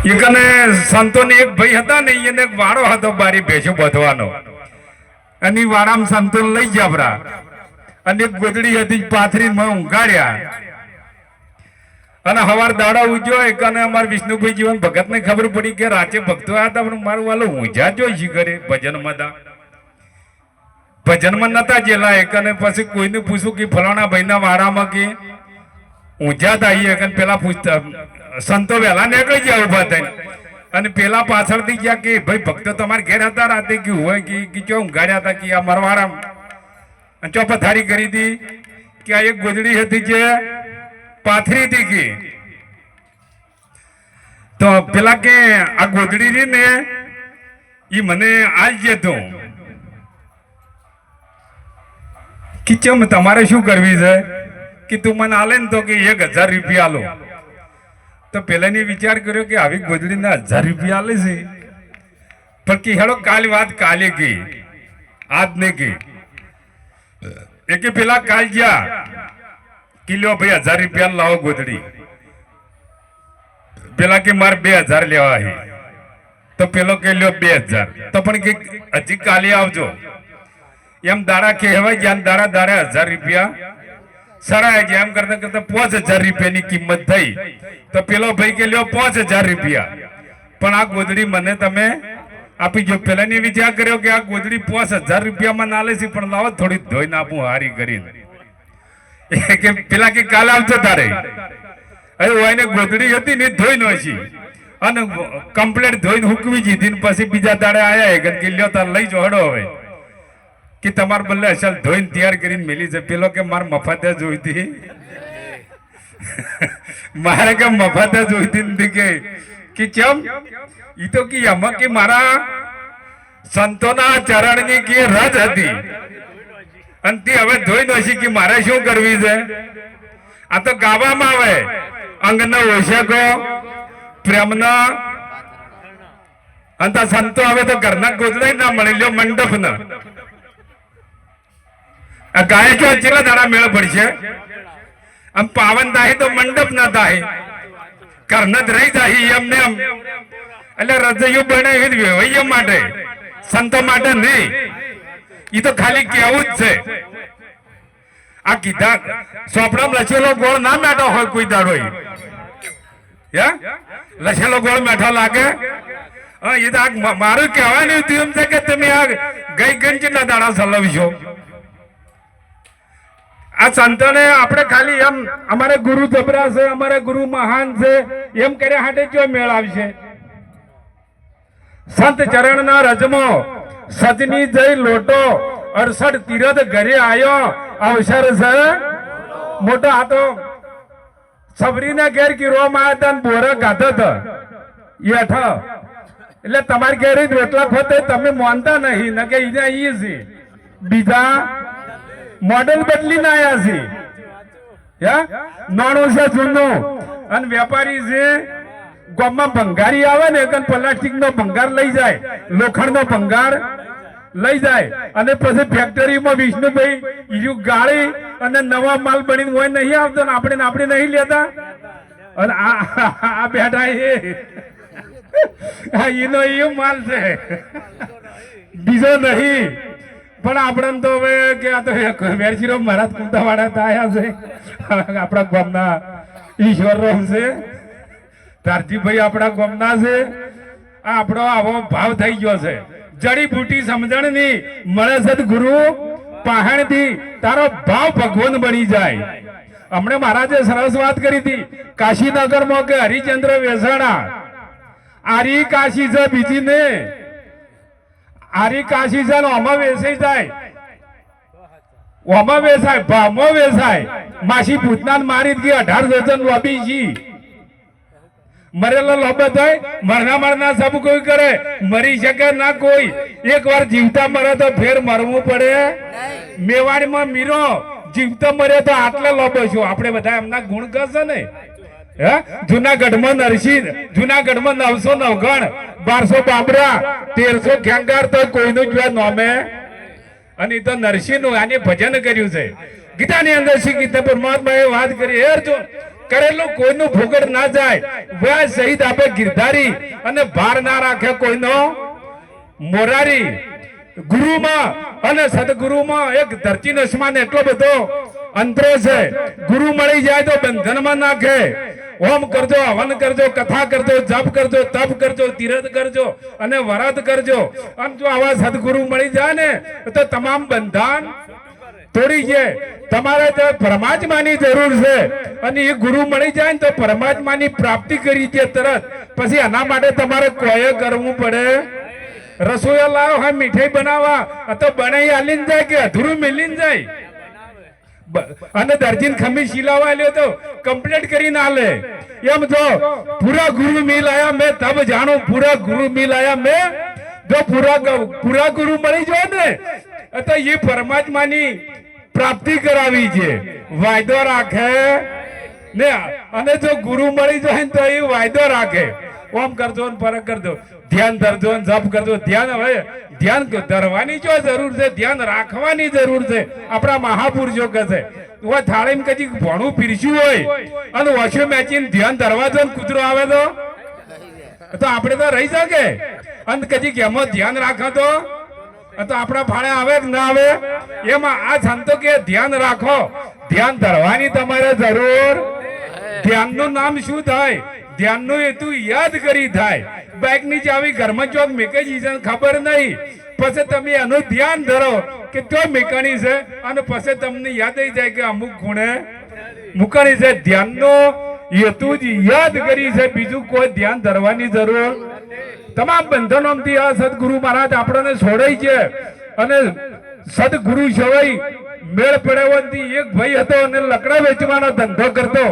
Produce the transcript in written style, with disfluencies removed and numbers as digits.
એકને સંતોને એક ભાઈ હતા ને એને એક વાળો હતો બારી ભેંસો બધવાનો અને વાળામાં સંતો લઈ જાબરા અને એક ગોદડી હતી પાથરીમાં ઊંઘાડ્યા અને હવાર દાડા ઉજ્યો એક અને અમાર વિષ્ણુભાઈ જીવન ભગત ને ખબર પડી કે રાતે ભક્તો આવ્યા હતા પણ મારું વાલો ઊંઝા જોઈ છે ઘરે ભજનમાં હતા ભજનમાં નતા જેલા એક અને પછી કોઈને પૂછ્યું કે ફલાણા ભાઈના વાડામાં કે ઊંઝા થાય એક પેલા પૂછતા સંતો વહેલા નીકળી ગયા ઉભા થઈને અને પેલા પાછળથી ગયા કે ભાઈ ભક્તો તમારે ઘેર હતા રાતે કે હોય કે ચો ઊંઘાડ્યા હતા કે આ મરવાડા ચો પથારી કરી હતી કે આ એક ગોદડી હતી જે પાથરી હતી કે તો પેલા કે આ ગોદડી રહી ને ઈ મને આજ જતો કે ચમ તમારે શું કરવી છે કે તું મને આલે ને તો કે 1000 રૂપિયા આલો તો પેલાની વિચાર કર્યો કે આવી ગોદડીના 1000 રૂપિયા આલે છે પણ કે હેડો કાલ વાત કાલે કે આજ ને કે પેલા કાલ ગયા કિલો ભાઈ 1000 રૂપિયા લાવો ગોદડી પેલા કે મારે 2000 લેવા છે તો પેલો કે લ્યો 2000 તો પણ કે હજી કાલે આવજો એમ દાડા કહેવાય જ્યાં દાડા દાડા 1000 રૂપિયા સરાય છે એમ કરતા કરતા 5000 રૂપિયાની કિંમત થઈ તો પેલો ભાઈ કે લ્યો 5000 રૂપિયા પણ આ ગોદડી મને તમે આપી જો પેલાની વિચાર કર્યો કે આ ગોદડી 5000 રૂપિયામાં ના લે છે પણ લાવો થોડી ધોઈ નાખું હારી કરીને કે પેલા કે કાલ આવજો તારે અરે ઓયને ગોદડી હતી ને ધોઈ નો છે અને કમ્પ્લીટ ધોઈને હુકવી દીધી ને પછી બીજા દાડે આયા કે લ્યો તાર લઈ જો હડો હવે કે તમાર બલ્લે અસલ ધોઈને તૈયાર કરીને મેલી છે પેલો કે માર મફતે જોઈતી મારે કે મફતે જોઈતી નથી કે ચમ ઈ તો કે આમાં કે મારા સંતોના ચરણની કે રજ હતી અને તે હવે ધોઈ નોશી કે મારે શું કરવી છે આ તો ગાવામાં આવે અંગનો ઓશકો પ્રેમના અને સંતો હવે તો ઘરના ગોદડા ના મળી લ્યો મંડપ ના ગાય જો ચેલા દાડા મેળ પડશે આમ પાવન થાય તો મંડપ ના થાય કર્ણદ રહી જાય એમને એમ એટલે રજયું બને વેવૈયા માટે સંતો માટે નહીં ઈ તો ખાલી કેવું જ છે આ કીધા સોપડામાં લખેલો ગોળ ના બેઠો હોય કોઈ દાડો લખેલો ગોળ બેઠો લાગે એ તો મારું કહેવાનું એમ છે કે તમે આ ગઈ ગંજ ના દાડા સલવશો આ સંતોને આપણે ખાલી એમ અમારે ગુરુ જબરા છે અમારે ગુરુ મહાન છે એમ કર્યા હાટે જો મેળ આવશે સંત ચરણના રજમો સજની જઈ લોટો 68 તીરથ ઘરે આયો અવસર છે મોટો હાથો સબરીના ઘેર કિરો માં હતા ને બોરા ગાધા હતા યઠ એટલે તમારે ઘેર રોટલા ખોતે તમે માનતા નહીં ન કે ઈના ઈ છે બીજા મોડેલ બદલી ના આયા છે નાણું છે જૂનું અને વેપારી છે ગામમાં ભંગારી આવે ને કે પ્લાસ્ટિક નો ભંગાર લઈ જાય લોખંડ નો ભંગાર લઈ જાય અને પછી ફેક્ટરીમાં વિષ્ણુભાઈ ઈયું ગાળી અને નવા માલ બનીને હોય નહીં આવતો ને આપણે નહીં લેતા અને આ બેઠા એનો એ માલ છે બીજો નહીં પણ આપણે તો હવે કે આ તો વેરશીરો મહારાજ કુંતાવાડા આયા છે આપણા ગામના ઈશ્વરરામ છે તારજીભાઈ આપણા ગામના છે આ આપણો આવો ભાવ થઈ ગયો છે જડીબુટી સમજણ ની મળે સદગુરુ પાહણ થી તારો ભાવ ભગવાન બની જાય હમણે મહારાજે સરસ વાત કરી હતી કાશીનગર માં કે હરિચંદ્ર વેસણા આરી કાશી છે બીજી ને આરી કાશી છે ઓમાં વેસાઈ જાય ઓમાં વેસાય ભામો વેસાય માસી પૂતના મારી ગઈ 18 ડઝન લોબી જી મરેલો લોબો થાય મરના સબ કોઈ કરે મરી શકે ના કોઈ એકવાર જીવતા મરે તો ફેર મરવું પડે મેવાડમાં મીરો જીવતો મરે તો આટલા લોબો છું આપણે બધા એમના ગુણ કરશે ને જુનાગઢમાં નરસિંહ જુનાગઢમાં 909 1200 બાબરા 1300 ખેંગાર તો કોઈનું જ નોમે અને તો નરસિંહ નું આને ભજન કર્યું છે ગીતાની અંદર શ્રી ગીતા પરમાત્માએ વાત કરી હે અર્જુન કરેલું કોઈનું ભૂગડ ના જાય, વય સહિત આપે ગિરધારી અને ભાર ના રાખે કોઈનો મોરારી. ગુરુમાં અને સદગુરુમાં એક ધરતી નસમાન એટલો બધો અંતરો છે. ગુરુ મળી જાય તો બંધનમાં નાખે. ઓમ કરજો, હવન કરજો, કથા કરજો, જપ કરજો, તપ કરજો, તીરથ કરજો અને વરત કરજો. આમ જો આવા સદગુરુ મળી જાય ને તો તમામ બંધન તોડી જાય. તમારે તો પરમાત્માની જરૂર છે અને એ ગુરુ મળી જાય ને તો પરમાત્માની પ્રાપ્તિ કરી છે તરત. પછી આના માટે તમારે કોઈ કરવું પડે. રસોઈ લાવો, હા મીઠાઈ બનાવવા તો બનાવી આલીને જાય કે અધૂરું મેલીને જાય. અને દર્જીન ખમી શીલાવા લ્યો તો કમ્પ્લીટ કરીને આલે. એમ જો પૂરા ગુરુ મિલ આયા મેં તબ જાણું, પૂરા ગુરુ મિલ આયા મેં. જો પૂરા ગુરુ મળી જાય ને તો એ પરમાત્માની પ્રાપ્તિ કરાવી છે. વાયદો રાખે ને, અને જો ગુરુ મળી જાય ને તો એ વાયદો રાખે. ઓમ કરજો ને ફરક કરજો, ધ્યાન ધરજો ને જપ કરજો. ધ્યાન હવે ધ્યાન ધરવાની જો જરૂર છે, ધ્યાન રાખવાની જરૂર છે. આપણા મહાપુરુષો કહે છે થાળીમાં કદી ભણું પીરસ્યું હોય અને ઓછું મેચીને ધ્યાન ધરવા જો કૂતરો આવે તો આપણે તો રહી શકે. અને કદી એમાં ધ્યાન રાખો તો આપણા ફાળે આવે કે ના આવે. એમાં આ સંતો કે ધ્યાન રાખો, ધ્યાન ધરવાની તમારે જરૂર. ધ્યાનનું નામ શું થાય? ધ્યાનનું હેતુ યાદ કરી થાય. બાઇક ની ચાવી ઘરમાં ચોક મેકેજી છે ખબર નહીં, પછી તમે એનું ધ્યાન ધરો કે તો મેકાણી છે અને પછી તમને યાદ આવી જાય કે અમુક ખૂણે મૂકાણી છે. ધ્યાનનો હેતુ જ યાદ કરી છે, બીજું કોઈ ધ્યાન ધરવાની જરૂર. તમામ બંધનોથી આ સદગુરુ મહારાજ આપણને છોડાય છે. અને સદગુરુ સિવાય મેળ પડ્યો એક ભાઈ હતો અને લકડા વેચવાનો ધંધો કરતો.